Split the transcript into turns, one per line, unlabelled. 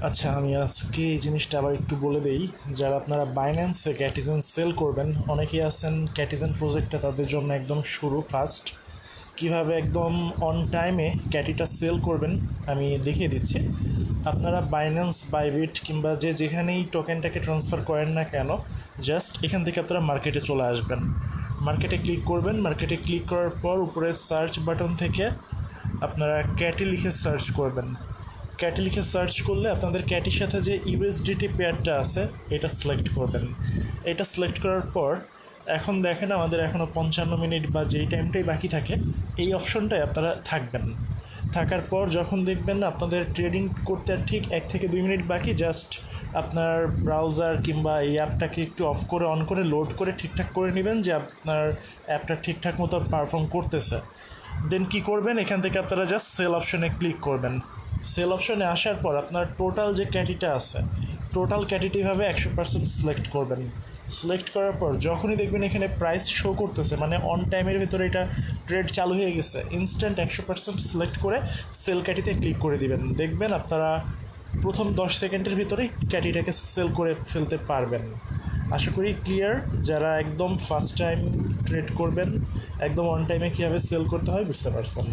আচ্ছা, আমি আজকে এই জিনিসটা আবার একটু বলে দেই। যারা আপনারা বাইন্যান্সে ক্যাটিজেন সেল করবেন, অনেকেই আছেন ক্যাটিজেন প্রজেক্টটা তাদের জন্য একদম শুরু ফার্স্ট। কিভাবে একদম অন টাইমে ক্যাটিটা সেল করবেন আমি দেখিয়ে দিচ্ছি। আপনারা বাইন্যান্স, বাইবিট কিংবা যে যেখানেই টোকেনটাকে ট্রান্সফার করেন না কেন, জাস্ট এখান থেকে আপনারা মার্কেটে চলে আসবেন। মার্কেটে ক্লিক করবেন। মার্কেটে ক্লিক করার পর উপরে সার্চ বাটন থেকে আপনারা ক্যাটি লিখে সার্চ করবেন। ক্যাটি লিখে সার্চ করলে আপনাদের ক্যাটির সাথে যে ইউএসডিটি পেয়ারটা আছে এটা সিলেক্ট করবেন। এটা সিলেক্ট করার পর এখন দেখেন আমাদের এখনও 55 মিনিট বা যেই টাইমটাই বাকি থাকে এই অপশনটায় আপনারা থাকবেন। থাকার পর যখন দেখবেন আপনাদের ট্রেডিং করতে আর ঠিক 1 থেকে 2 মিনিট বাকি, জাস্ট আপনার ব্রাউজার কিংবা এই অ্যাপটাকে একটু অফ করে অন করে লোড করে ঠিকঠাক করে নেবেন যে আপনার অ্যাপটা ঠিকঠাক মতো পারফর্ম করতেছে। দেন কী করবেন, এখান থেকে আপনারা জাস্ট সেল অপশনে ক্লিক করবেন। সেল অপশনে আসার পর আপনার টোটাল যে ক্যাটিটা আছে, টোটাল ক্যাটিটিভাবে 100% সিলেক্ট করবেন। সিলেক্ট করার পর যখনই দেখবেন এখানে প্রাইস শো করতেছে, মানে অন টাইমের ভিতরে এটা ট্রেড চালু হয়ে গেছে, ইনস্ট্যান্ট 100% সিলেক্ট করে সেল ক্যাটিতে ক্লিক করে দিবেন। দেখবেন আপনারা প্রথম 10 সেকেন্ডের ভিতরেই ক্যাটিটাকে সেল করে ফেলতে পারবেন। আশা করি ক্লিয়ার। যারা একদম ফার্স্ট টাইম ট্রেড করবেন, একদম অন টাইমে কীভাবে সেল করতে হয় বুঝতে পারছেন।